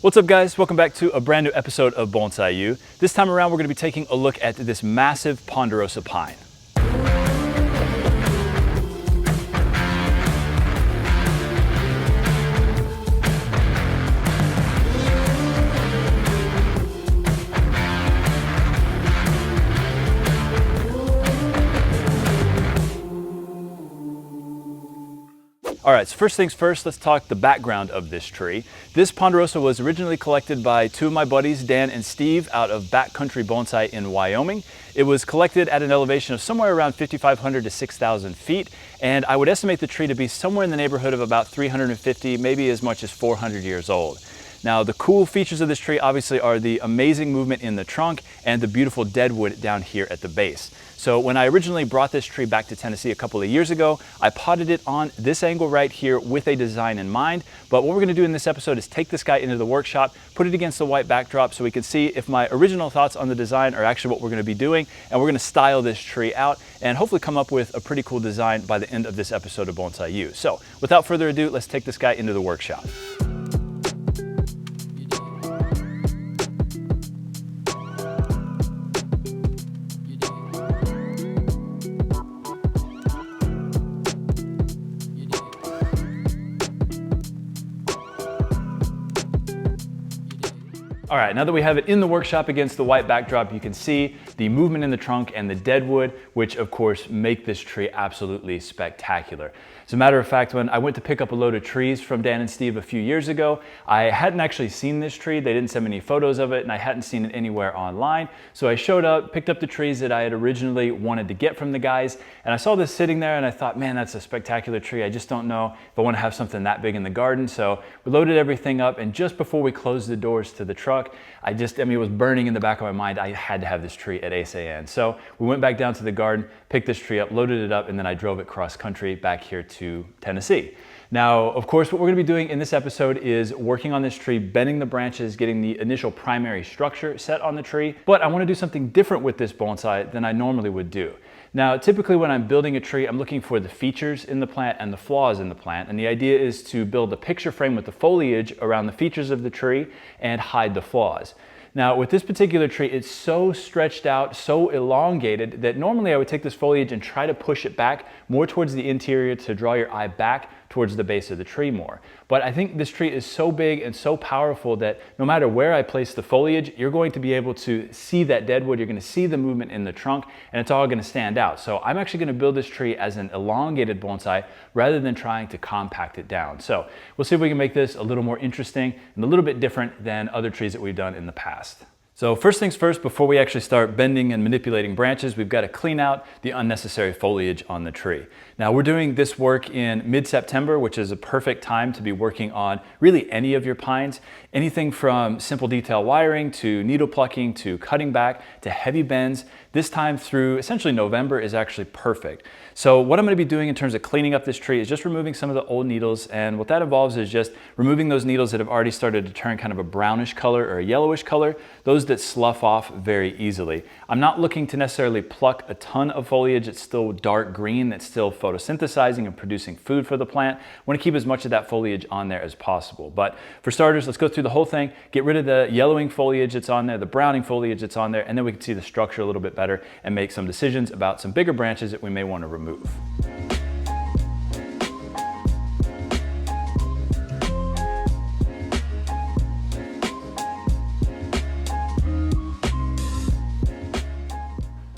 What's up guys, welcome back to a brand new episode of Bonsai-U. This time around we're going to be taking a look at this massive Ponderosa pine. Alright, so first things first, let's talk the background of this tree. This Ponderosa was originally collected by two of my buddies, Dan and Steve, out of Backcountry Bonsai in Wyoming. It was collected at an elevation of somewhere around 5,500 to 6,000 feet, and I would estimate the tree to be somewhere in the neighborhood of about 350, maybe as much as 400 years old. Now, the cool features of this tree obviously are the amazing movement in the trunk and the beautiful deadwood down here at the base. So when I originally brought this tree back to Tennessee a couple of years ago, I potted it on this angle right here with a design in mind. But what we're going to do in this episode is take this guy into the workshop, put it against the white backdrop so we can see if my original thoughts on the design are actually what we're going to be doing. And we're going to style this tree out and hopefully come up with a pretty cool design by the end of this episode of Bonsai-U. So without further ado, let's take this guy into the workshop. All right, now that we have it in the workshop against the white backdrop, you can see the movement in the trunk and the deadwood, which of course make this tree absolutely spectacular. As a matter of fact, when I went to pick up a load of trees from Dan and Steve a few years ago, I hadn't actually seen this tree. They didn't send me any photos of it, and I hadn't seen it anywhere online. So I showed up, picked up the trees that I had originally wanted to get from the guys, and I saw this sitting there and I thought, man, that's a spectacular tree. I just don't know if I want to have something that big in the garden. So we loaded everything up, and just before we closed the doors to the truck, it was burning in the back of my mind. I had to have this tree at Eisei-en. So we went back down to the garden, picked this tree up, loaded it up, and then I drove it cross country back here to Tennessee. Now, of course, what we're going to be doing in this episode is working on this tree, bending the branches, getting the initial primary structure set on the tree. But I want to do something different with this bonsai than I normally would do. Now, typically when I'm building a tree, I'm looking for the features in the plant and the flaws in the plant. And the idea is to build a picture frame with the foliage around the features of the tree and hide the flaws. Now, with this particular tree, it's so stretched out, so elongated that normally I would take this foliage and try to push it back more towards the interior to draw your eye back towards the base of the tree more. But I think this tree is so big and so powerful that no matter where I place the foliage, you're going to be able to see that deadwood, you're going to see the movement in the trunk, and it's all going to stand out. So I'm actually going to build this tree as an elongated bonsai rather than trying to compact it down. So we'll see if we can make this a little more interesting and a little bit different than other trees that we've done in the past. So first things first, before we actually start bending and manipulating branches, we've got to clean out the unnecessary foliage on the tree. Now we're doing this work in mid-September, which is a perfect time to be working on really any of your pines. Anything from simple detail wiring to needle plucking to cutting back to heavy bends. This time through essentially November is actually perfect. So what I'm going to be doing in terms of cleaning up this tree is just removing some of the old needles, and what that involves is just removing those needles that have already started to turn kind of a brownish color or a yellowish color, those that slough off very easily. I'm not looking to necessarily pluck a ton of foliage that's still dark green, that's still photosynthesizing and producing food for the plant. I want to keep as much of that foliage on there as possible. But for starters, let's go through the whole thing, get rid of the yellowing foliage that's on there, the browning foliage that's on there, and then we can see the structure a little bit better and make some decisions about some bigger branches that we may want to remove.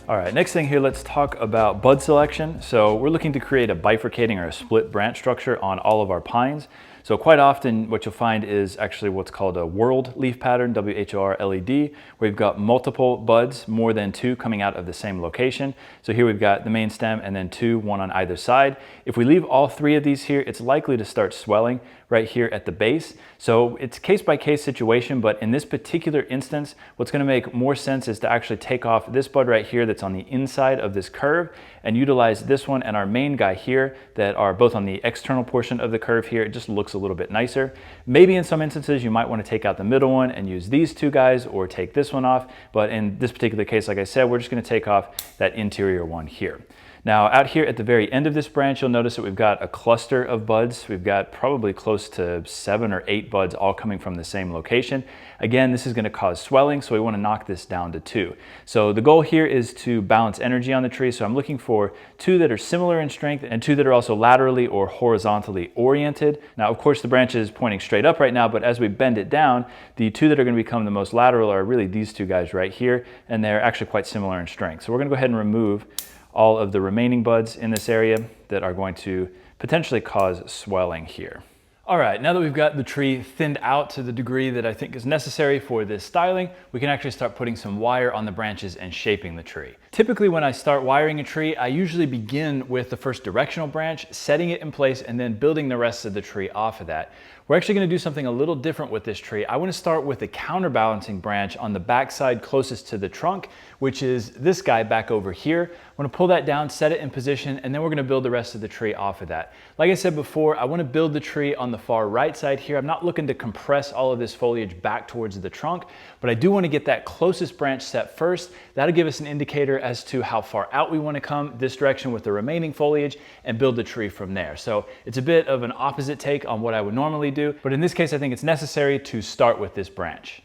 All right, next thing here, let's talk about bud selection. So we're looking to create a bifurcating or a split branch structure on all of our pines. So quite often what you'll find is actually what's called a whorled leaf pattern, W-H-O-R-L-E-D, where we've got multiple buds, more than two coming out of the same location. So here we've got the main stem and then two, one on either side. If we leave all three of these here, it's likely to start swelling right here at the base. So it's case-by-case situation, but in this particular instance, what's going to make more sense is to actually take off this bud right here that's on the inside of this curve and utilize this one and our main guy here that are both on the external portion of the curve here. It just looks a little bit nicer. Maybe in some instances you might want to take out the middle one and use these two guys or take this one off, but in this particular case, like I said, we're just going to take off that interior one here. Now out here at the very end of this branch, you'll notice that we've got a cluster of buds. We've got probably close to 7 or 8 buds all coming from the same location. Again, this is going to cause swelling, so we want to knock this down to 2. So the goal here is to balance energy on the tree. So I'm looking for 2 that are similar in strength and 2 that are also laterally or horizontally oriented. Now, of course, the branch is pointing straight up right now, but as we bend it down, the 2 that are going to become the most lateral are really these 2 guys right here, and they're actually quite similar in strength. So we're going to go ahead and remove all of the remaining buds in this area that are going to potentially cause swelling here. All right, now that we've got the tree thinned out to the degree that I think is necessary for this styling, we can actually start putting some wire on the branches and shaping the tree. Typically when I start wiring a tree, I usually begin with the first directional branch, setting it in place, and then building the rest of the tree off of that. We're actually going to do something a little different with this tree. I want to start with the counterbalancing branch on the back side closest to the trunk, which is this guy back over here. I'm going to pull that down, set it in position, and then we're going to build the rest of the tree off of that. Like I said before, I want to build the tree on the far right side here. I'm not looking to compress all of this foliage back towards the trunk, but I do want to get that closest branch set first. That'll give us an indicator as to how far out we want to come this direction with the remaining foliage and build the tree from there. So it's a bit of an opposite take on what I would normally do, but in this case, I think it's necessary to start with this branch.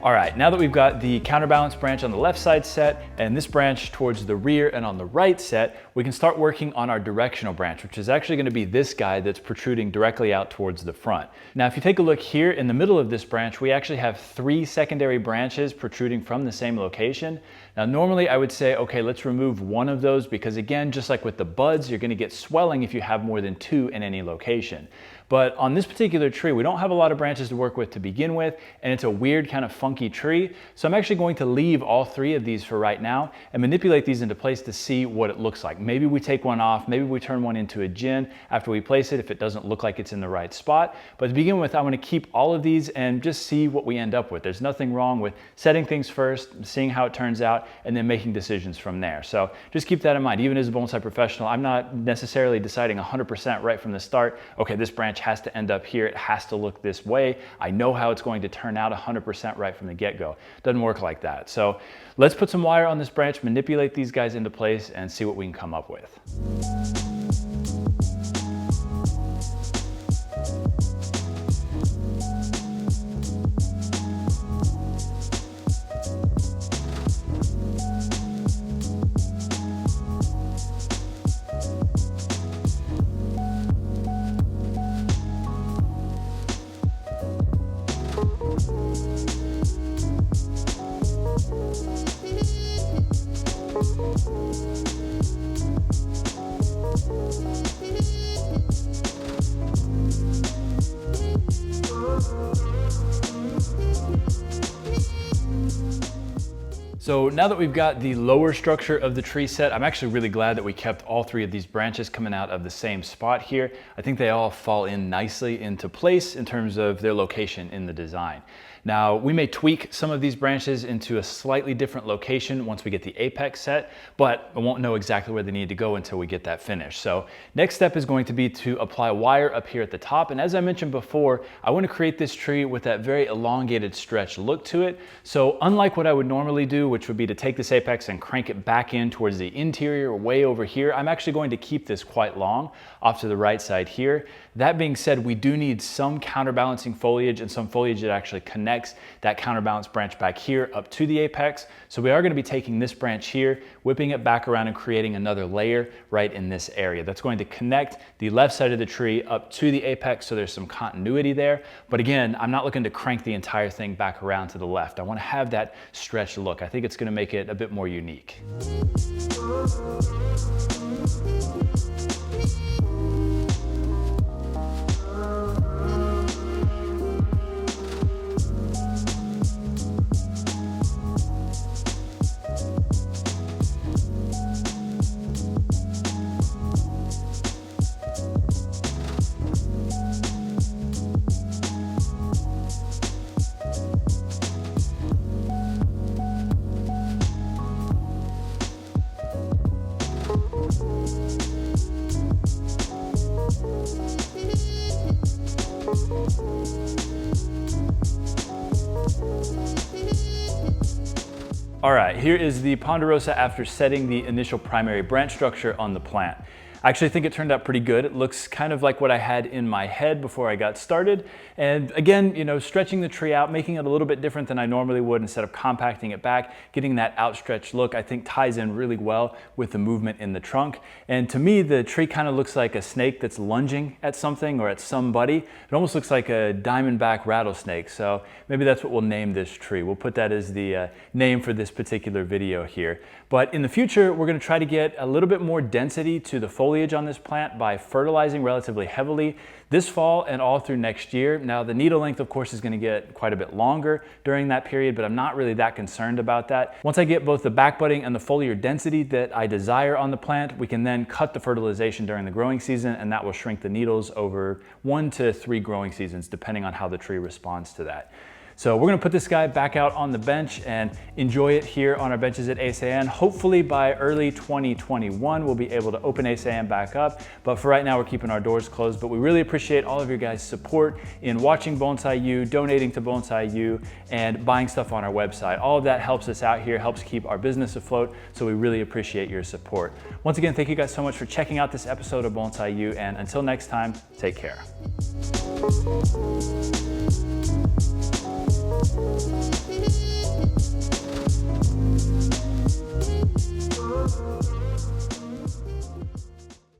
All right, now that we've got the counterbalance branch on the left side set and this branch towards the rear and on the right set, we can start working on our directional branch, which is actually going to be this guy that's protruding directly out towards the front. Now, if you take a look here in the middle of this branch, we actually have 3 secondary branches protruding from the same location. Now, normally I would say, okay, let's remove one of those because again, just like with the buds, you're going to get swelling if you have more than 2 in any location. But on this particular tree, we don't have a lot of branches to work with to begin with, and it's a weird kind of funky tree. So I'm actually going to leave all 3 of these for right now and manipulate these into place to see what it looks like. Maybe we take one off, maybe we turn one into a gin after we place it if it doesn't look like it's in the right spot. But to begin with, I want to keep all of these and just see what we end up with. There's nothing wrong with setting things first, seeing how it turns out, and then making decisions from there. So just keep that in mind. Even as a bonsai professional, I'm not necessarily deciding 100% right from the start, okay, this branch has to end up here, it has to look this way. I know how it's going to turn out 100% right from the get-go. Doesn't work like that. So let's put some wire on this branch, manipulate these guys into place, and see what we can come up with. So now that we've got the lower structure of the tree set, I'm actually really glad that we kept all 3 of these branches coming out of the same spot here. I think they all fall in nicely into place in terms of their location in the design. Now, we may tweak some of these branches into a slightly different location once we get the apex set, but I won't know exactly where they need to go until we get that finished. So next step is going to be to apply wire up here at the top. And as I mentioned before, I want to create this tree with that very elongated stretch look to it. So unlike what I would normally do, which would be to take this apex and crank it back in towards the interior way over here, I'm actually going to keep this quite long off to the right side here. That being said, we do need some counterbalancing foliage and some foliage that actually connects that counterbalance branch back here up to the apex. So we are going to be taking this branch here, whipping it back around and creating another layer right in this area. That's going to connect the left side of the tree up to the apex, so there's some continuity there. But again, I'm not looking to crank the entire thing back around to the left. I want to have that stretched look. I think it's going to make it a bit more unique. All right, here is the Ponderosa after setting the initial primary branch structure on the plant. I actually think it turned out pretty good. It looks kind of like what I had in my head before I got started. And again, you know, stretching the tree out, making it a little bit different than I normally would instead of compacting it back, getting that outstretched look, I think ties in really well with the movement in the trunk. And to me, the tree kind of looks like a snake that's lunging at something or at somebody. It almost looks like a Diamondback rattlesnake. So maybe that's what we'll name this tree. We'll put that as the name for this particular video here. But in the future, we're going to try to get a little bit more density to the foliage on this plant by fertilizing relatively heavily this fall and all through next year. Now, the needle length, of course, is going to get quite a bit longer during that period, but I'm not really that concerned about that. Once I get both the back budding and the foliar density that I desire on the plant, we can then cut the fertilization during the growing season, and that will shrink the needles over 1 to 3 growing seasons, depending on how the tree responds to that. So we're gonna put this guy back out on the bench and enjoy it here on our benches at Eisei-en. Hopefully by early 2021, we'll be able to open Eisei-en back up. But for right now, we're keeping our doors closed. But we really appreciate all of your guys' support in watching Bonsai-U, donating to Bonsai-U, and buying stuff on our website. All of that helps us out here, helps keep our business afloat. So we really appreciate your support. Once again, thank you guys so much for checking out this episode of Bonsai-U. And until next time, take care. Thank you.